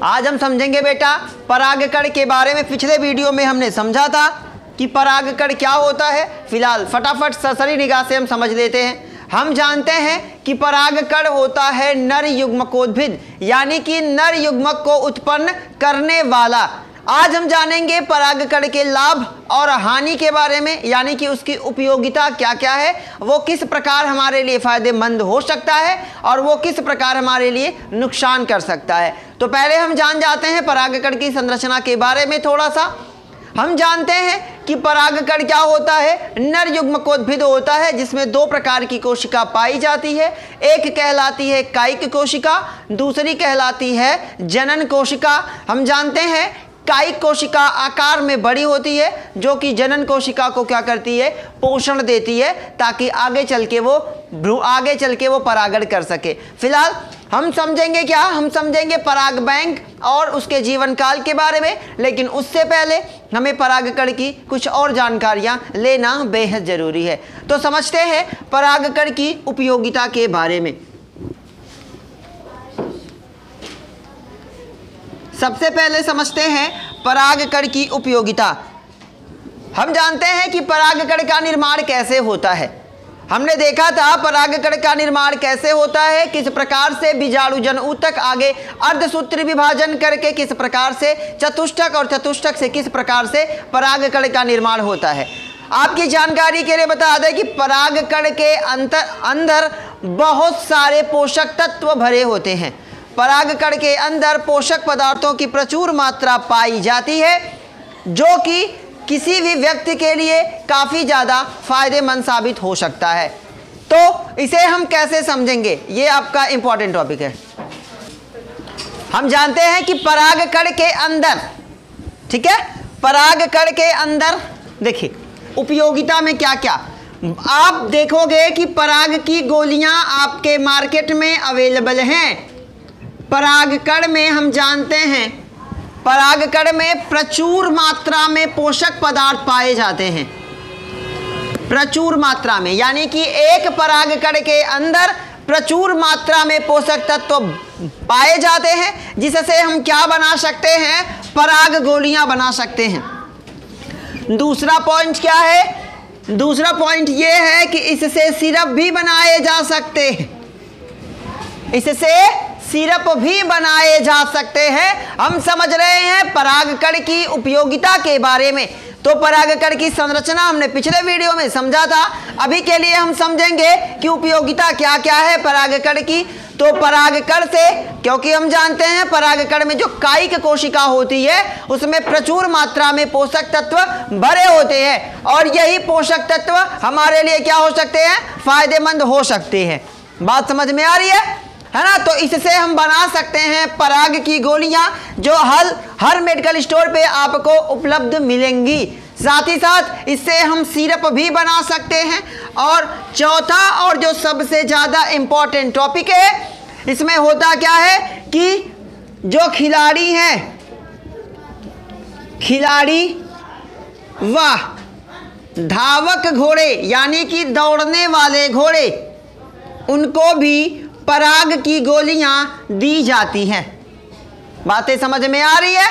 आज हम समझेंगे बेटा परागकण के बारे में। पिछले वीडियो में हमने समझा था कि परागकण क्या होता है। फिलहाल फटाफट सरसरी निगाह से हम समझ लेते हैं। हम जानते हैं कि परागकण होता है नर युग्मकोद्भिद, यानी कि नर युग्मक को उत्पन्न करने वाला। आज हम जानेंगे परागकण के लाभ और हानि के बारे में, यानी कि उसकी उपयोगिता क्या क्या है, वो किस प्रकार हमारे लिए फायदेमंद हो सकता है और वो किस प्रकार हमारे लिए नुकसान कर सकता है। तो पहले हम जान जाते हैं परागकण की संरचना के बारे में थोड़ा सा। हम जानते हैं कि परागकण क्या होता है, नर युग्मकोद्भिद होता है जिसमें दो प्रकार की कोशिका पाई जाती है। एक कहलाती है कायिक कोशिका, दूसरी कहलाती है जनन कोशिका। हम जानते हैं कायिक कोशिका आकार में बड़ी होती है, जो कि जनन कोशिका को क्या करती है, पोषण देती है, ताकि आगे चल के वो परागण कर सके। फिलहाल हम समझेंगे क्या, हम समझेंगे पराग बैंक और उसके जीवन काल के बारे में। लेकिन उससे पहले हमें परागकण की कुछ और जानकारियां लेना बेहद जरूरी है। तो समझते हैं परागकण की उपयोगिता के बारे में। सबसे पहले समझते हैं परागकण की उपयोगिता। हम जानते हैं कि परागकण का निर्माण कैसे होता है। हमने देखा था परागकण का निर्माण कैसे होता है, किस प्रकार से बीजाणुजन ऊतक आगे अर्धसूत्री विभाजन करके किस प्रकार से चतुष्टक और चतुष्टक से किस प्रकार से परागकण का निर्माण होता है। आपकी जानकारी के लिए बता दें कि परागकण के अंदर बहुत सारे पोषक तत्व भरे होते हैं। परागकण के अंदर पोषक पदार्थों की प्रचुर मात्रा पाई जाती है, जो कि किसी भी व्यक्ति के लिए काफ़ी ज़्यादा फायदेमंद साबित हो सकता है। तो इसे हम कैसे समझेंगे, ये आपका इंपॉर्टेंट टॉपिक है। हम जानते हैं कि परागकण के अंदर, ठीक है, परागकण के अंदर देखिए उपयोगिता में क्या क्या आप देखोगे कि पराग की गोलियां आपके मार्केट में अवेलेबल हैं। परागकण में हम जानते हैं परागकण में प्रचुर मात्रा में पोषक पदार्थ पाए जाते हैं, प्रचुर मात्रा में, यानी कि एक परागकण के अंदर प्रचुर मात्रा में पोषक तत्व पाए जाते हैं, जिससे हम क्या बना सकते हैं, पराग गोलियां बना सकते हैं। दूसरा पॉइंट क्या है, दूसरा पॉइंट ये है कि इससे सिरप भी बनाए जा सकते हैं, इससे सिरप भी बनाए जा सकते हैं। हम समझ रहे हैं परागकण की उपयोगिता के बारे में। तो परागकण की संरचना हमने पिछले वीडियो में समझा था। अभी के लिए हम समझेंगे कि उपयोगिता क्या क्या है परागकण की। तो परागकण से, क्योंकि हम जानते हैं परागकण में जो कायिक कोशिका होती है उसमें प्रचुर मात्रा में पोषक तत्व भरे होते हैं, और यही पोषक तत्व हमारे लिए क्या हो सकते हैं, फायदेमंद हो सकते हैं। बात समझ में आ रही है ना। तो इससे हम बना सकते हैं पराग की गोलियां, जो हर मेडिकल स्टोर पे आपको उपलब्ध मिलेंगी। साथ ही साथ इससे हम सिरप भी बना सकते हैं। और चौथा और जो सबसे ज़्यादा इम्पोर्टेंट टॉपिक है, इसमें होता क्या है कि जो खिलाड़ी हैं, खिलाड़ी व धावक घोड़े, यानी कि दौड़ने वाले घोड़े, उनको भी पराग की गोलियां दी जाती हैं। बातें समझ में आ रही है।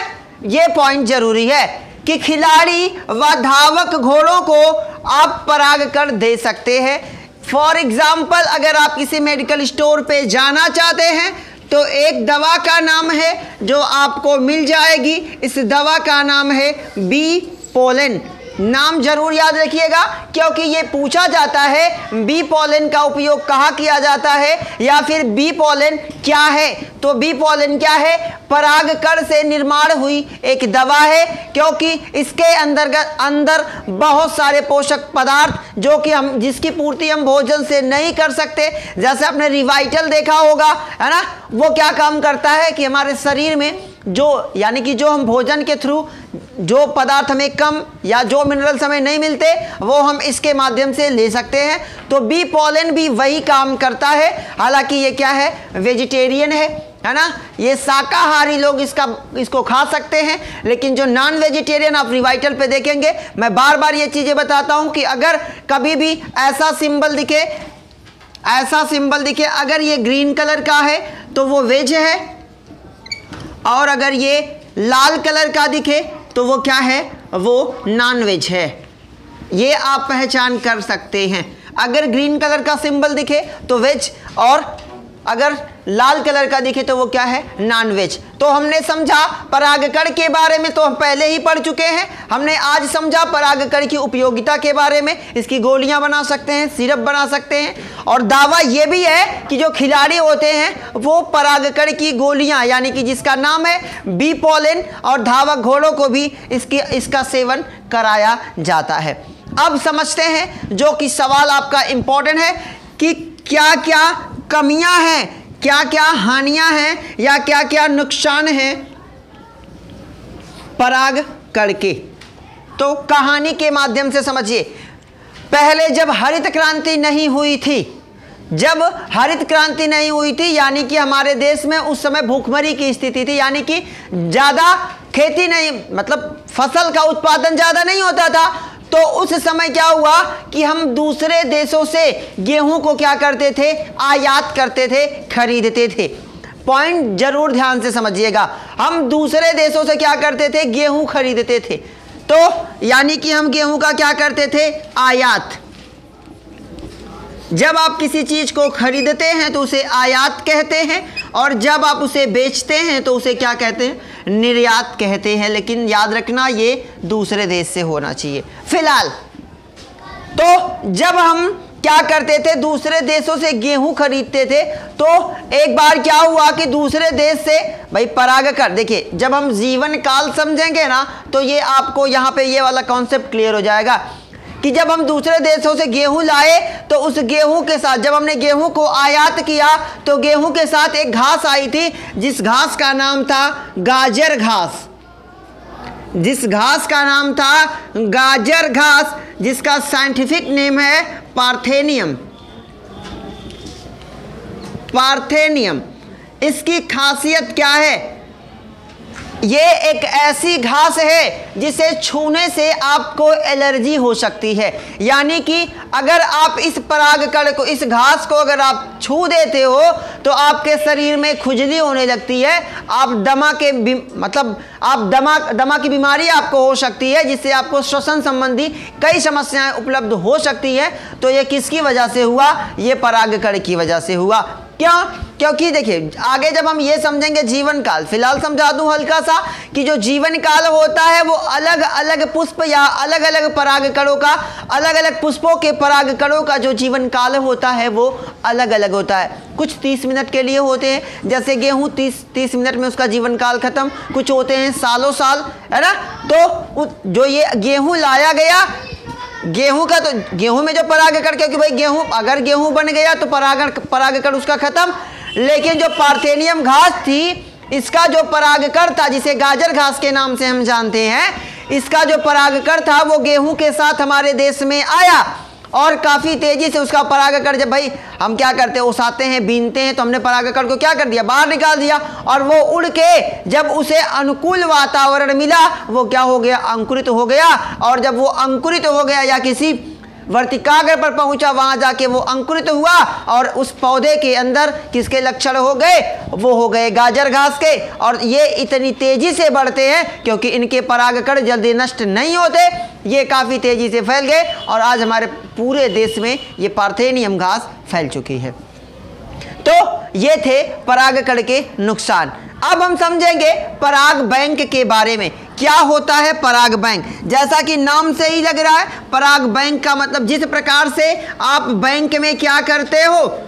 ये पॉइंट जरूरी है कि खिलाड़ी व धावक घोड़ों को आप परागकण दे सकते हैं। फॉर एग्जाम्पल, अगर आप किसी मेडिकल स्टोर पे जाना चाहते हैं तो एक दवा का नाम है जो आपको मिल जाएगी। इस दवा का नाम है बी पोलन। नाम जरूर याद रखिएगा, क्योंकि ये पूछा जाता है बी पोलन का उपयोग कहाँ किया जाता है, या फिर बी पोलन क्या है। तो बी पोलन क्या है, परागकण से निर्माण हुई एक दवा है, क्योंकि इसके अंदर बहुत सारे पोषक पदार्थ जो कि जिसकी पूर्ति हम भोजन से नहीं कर सकते। जैसे आपने रिवाइटल देखा होगा, है ना, वो क्या काम करता है कि हमारे शरीर में जो, यानी कि जो हम भोजन के थ्रू जो पदार्थ हमें कम या जो मिनरल्स हमें नहीं मिलते, वो हम इसके माध्यम से ले सकते हैं। तो बी पोलन भी वही काम करता है। हालांकि ये क्या है, वेजिटेरियन है ना, ये शाकाहारी लोग इसको खा सकते हैं। लेकिन जो नॉन वेजिटेरियन, आप रिवाइटल पे देखेंगे, मैं बार बार ये चीज़ें बताता हूँ कि अगर कभी भी ऐसा सिंबल दिखे, अगर ये ग्रीन कलर का है तो वो वेज है, और अगर ये लाल कलर का दिखे तो वो क्या है, वो नॉन वेज है। ये आप पहचान कर सकते हैं। अगर ग्रीन कलर का सिंबल दिखे तो वेज, और अगर लाल कलर का दिखे तो वो क्या है, नॉन वेज। तो हमने समझा परागकण के बारे में, तो हम पहले ही पढ़ चुके हैं। हमने आज समझा परागकण की उपयोगिता के बारे में। इसकी गोलियां बना सकते हैं, सिरप बना सकते हैं, और दावा ये भी है कि जो खिलाड़ी होते हैं वो परागकण की गोलियां, यानी कि जिसका नाम है बी पॉलन, और धावक घोड़ों को भी इसका सेवन कराया जाता है। अब समझते हैं जो कि सवाल आपका इंपॉर्टेंट है कि क्या क्या कमियां हैं, क्या क्या हानियां हैं, या क्या क्या नुकसान हैं परागकण के। तो कहानी के माध्यम से समझिए। पहले जब हरित क्रांति नहीं हुई थी, यानी कि हमारे देश में उस समय भूखमरी की स्थिति थी, यानी कि ज़्यादा खेती नहीं, मतलब फसल का उत्पादन ज़्यादा नहीं होता था। तो उस समय क्या हुआ कि हम दूसरे देशों से गेहूं को क्या करते थे, आयात करते थे, खरीदते थे। पॉइंट जरूर ध्यान से समझिएगा। हम दूसरे देशों से क्या करते थे, गेहूं खरीदते थे। तो यानी कि हम गेहूं का क्या करते थे, आयात। जब आप किसी चीज को खरीदते हैं तो उसे आयात कहते हैं, और जब आप उसे बेचते हैं तो उसे क्या कहते हैं, निर्यात कहते हैं। लेकिन याद रखना ये दूसरे देश से होना चाहिए फिलहाल। तो जब हम क्या करते थे, दूसरे देशों से गेहूं खरीदते थे, तो एक बार क्या हुआ कि दूसरे देश से भाई परागकण, देखिए जब हम जीवन काल समझेंगे ना तो ये आपको यहाँ पे ये वाला कॉन्सेप्ट क्लियर हो जाएगा कि जब हम दूसरे देशों से गेहूं लाए तो उस गेहूं के साथ, जब हमने गेहूं को आयात किया तो गेहूं के साथ एक घास आई थी, जिस घास का नाम था गाजर घास। जिस घास का नाम था गाजर घास, जिसका साइंटिफिक नेम है पार्थेनियम। पार्थेनियम। इसकी खासियत क्या है, ये एक ऐसी घास है जिसे छूने से आपको एलर्जी हो सकती है। यानी कि अगर आप इस परागकण को, इस घास को अगर आप छू देते हो तो आपके शरीर में खुजली होने लगती है, आप दमा की बीमारी आपको हो सकती है, जिससे आपको श्वसन संबंधी कई समस्याएं उपलब्ध हो सकती है। तो ये किसकी वजह से हुआ, ये परागकण की वजह से हुआ। क्यों? क्योंकि देखिए आगे जब हम ये समझेंगे जीवन काल, फिलहाल समझा दूं हल्का सा कि जो जीवन काल होता है वो अलग अलग पुष्प या अलग अलग परागकणों का, अलग अलग पुष्पों के परागकणों का जो जीवन काल होता है वो अलग अलग होता है। कुछ 30 मिनट के लिए होते हैं, जैसे गेहूं 30 मिनट में उसका जीवन काल खत्म। कुछ होते हैं सालों साल, है ना। तो जो ये गेहूं लाया गया, गेहूं का, तो गेहूं में जो परागकण, क्योंकि भाई गेहूं, अगर गेहूं बन गया तो परागकण उसका खत्म। लेकिन जो पार्थेनियम घास थी, इसका जो परागकण था, जिसे गाजर घास के नाम से हम जानते हैं, इसका जो परागकण था वो गेहूं के साथ हमारे देश में आया, और काफ़ी तेज़ी से उसका परागकण, जब भाई हम क्या करते हैं, ओसाते हैं, बीनते हैं, तो हमने परागकण को क्या कर दिया, बाहर निकाल दिया, और वो उड़ के जब उसे अनुकूल वातावरण मिला वो क्या हो गया, अंकुरित हो गया। और जब वो अंकुरित हो गया या किसी वर्तिकाग्र पर पहुंचा, वहां जाके वो अंकुरित हुआ, और उस पौधे के अंदर किसके लक्षण हो गए, वो हो गए गाजर घास के। और ये इतनी तेजी से बढ़ते हैं क्योंकि इनके परागकण जल्दी नष्ट नहीं होते, ये काफ़ी तेजी से फैल गए, और आज हमारे पूरे देश में ये पार्थेनियम घास फैल चुकी है। तो ये थे परागकण के नुकसान। अब हम समझेंगे पराग बैंक के बारे में। क्या होता है पराग बैंक? जैसा कि नाम से ही लग रहा है, पराग बैंक का मतलब जिस प्रकार से आप बैंक में क्या करते हो,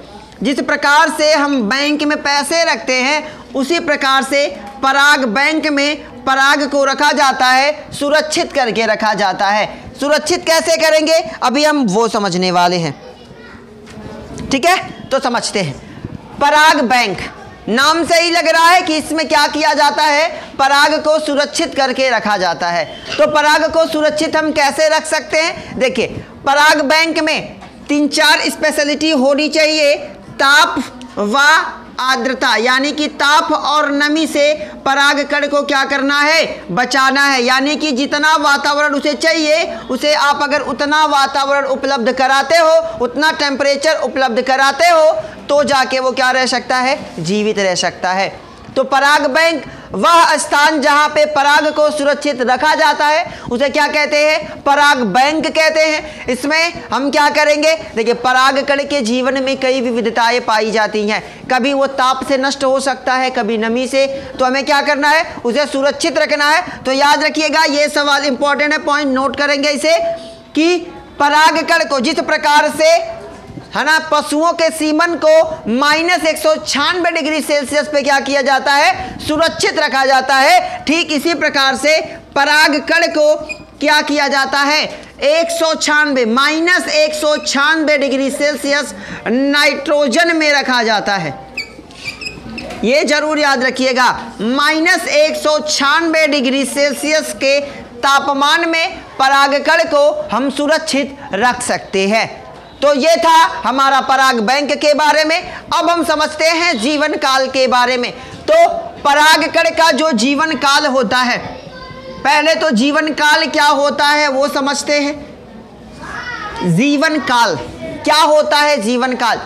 जिस प्रकार से हम बैंक में पैसे रखते हैं, उसी प्रकार से पराग बैंक में पराग को रखा जाता है, सुरक्षित करके रखा जाता है। सुरक्षित कैसे करेंगे अभी हम वो समझने वाले हैं, ठीक है। तो समझते हैं पराग बैंक। नाम से ही लग रहा है कि इसमें क्या किया जाता है, पराग को सुरक्षित करके रखा जाता है। तो पराग को सुरक्षित हम कैसे रख सकते हैं? देखिए पराग बैंक में 3-4 स्पेशलिटी होनी चाहिए। ताप व आर्द्रता, यानी कि ताप और नमी से परागकण को क्या करना है, बचाना है। यानी कि जितना वातावरण उसे चाहिए, उसे आप अगर उतना वातावरण उपलब्ध कराते हो, उतना टेम्परेचर उपलब्ध कराते हो, तो जाके वो क्या रह सकता है, जीवित रह सकता है। तो पराग बैंक वह स्थान जहां पे पराग को सुरक्षित रखा जाता है उसे क्या कहते हैं? पराग बैंक कहते हैं। इसमें हम क्या करेंगे? देखिए, परागकण के जीवन में कई विविधताएं पाई जाती हैं। कभी वो ताप से नष्ट हो सकता है, कभी नमी से, तो हमें क्या करना है? उसे सुरक्षित रखना है। तो याद रखिएगा, ये सवाल इंपॉर्टेंट है, पॉइंट नोट करेंगे इसे, कि परागकण को जिस प्रकार से, है ना, पशुओं के सीमन को -196 डिग्री सेल्सियस पे क्या किया जाता है? सुरक्षित रखा जाता है। ठीक इसी प्रकार से परागकण को क्या किया जाता है? 196 डिग्री सेल्सियस नाइट्रोजन में रखा जाता है। ये जरूर याद रखिएगा, -196 डिग्री सेल्सियस के तापमान में परागकण को हम सुरक्षित रख सकते हैं। तो ये था हमारा पराग बैंक के बारे में। अब हम समझते हैं जीवन काल के बारे में। तो परागकण का जो जीवन काल होता है, पहले तो जीवन काल क्या होता है वो समझते हैं। जीवन काल क्या होता है? जीवन काल,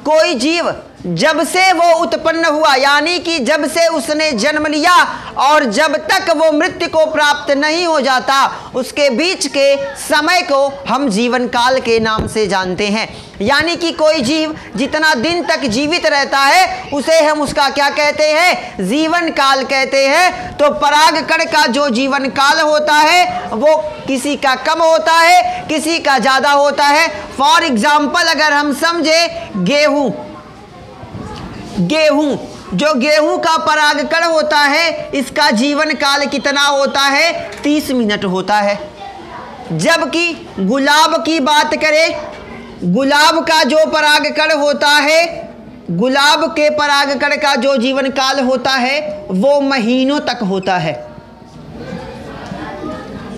कोई जीव जब से वो उत्पन्न हुआ, यानी कि जब से उसने जन्म लिया और जब तक वो मृत्यु को प्राप्त नहीं हो जाता, उसके बीच के समय को हम जीवन काल के नाम से जानते हैं। यानी कि कोई जीव जितना दिन तक जीवित रहता है उसे हम उसका क्या कहते हैं? जीवन काल कहते हैं। तो परागकण का जो जीवन काल होता है वो किसी का कम होता है, किसी का ज़्यादा होता है। फॉर एग्जाम्पल अगर हम समझे गेहूं, जो गेहूं का परागकण होता है इसका जीवन काल कितना होता है? 30 मिनट होता है। जबकि गुलाब की बात करें, गुलाब का जो परागकण होता है, गुलाब के परागकण का जो जीवन काल होता है वो महीनों तक होता है।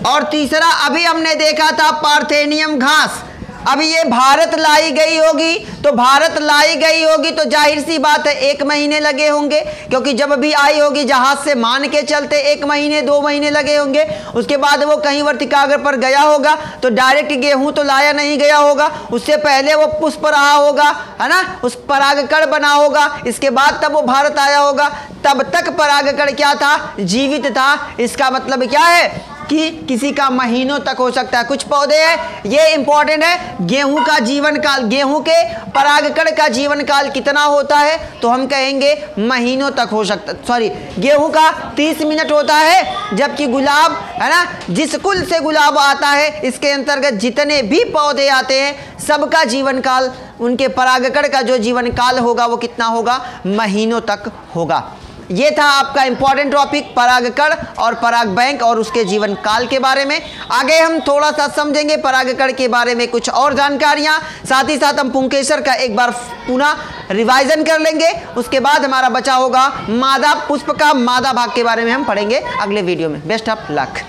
और तीसरा अभी हमने देखा था पार्थेनियम घास। अभी ये भारत लाई गई होगी, तो भारत लाई गई होगी तो जाहिर सी बात है 1 महीने लगे होंगे, क्योंकि जब भी आई होगी जहाज से मान के चलते 1 महीने 2 महीने लगे होंगे। उसके बाद वो कहीं वर्तिकाग्र पर गया होगा तो डायरेक्ट गेहूं तो लाया नहीं गया होगा, उससे पहले वो पुष्प रहा होगा, है ना, उस परागकण बना होगा, इसके बाद तब वो भारत आया होगा। तब तक परागकण क्या था? जीवित था। इसका मतलब क्या है कि किसी का महीनों तक हो सकता है। कुछ पौधे हैं, ये इंपॉर्टेंट है, गेहूं का जीवन काल, गेहूं के परागकण का जीवन काल कितना होता है? तो हम कहेंगे महीनों तक हो सकता, सॉरी, गेहूं का 30 मिनट होता है। जबकि गुलाब, है ना, जिस कुल से गुलाब आता है इसके अंतर्गत जितने भी पौधे आते हैं सबका जीवन काल, उनके परागकण का जो जीवन काल होगा वो कितना होगा? महीनों तक होगा। ये था आपका इंपॉर्टेंट टॉपिक परागकण और पराग बैंक और उसके जीवन काल के बारे में। आगे हम थोड़ा सा समझेंगे परागकण के बारे में कुछ और जानकारियां, साथ ही साथ हम पुंकेसर का एक बार पुनः रिवाइजन कर लेंगे। उसके बाद हमारा बचा होगा मादा पुष्प का मादा भाग के बारे में हम पढ़ेंगे अगले वीडियो में। Best of luck.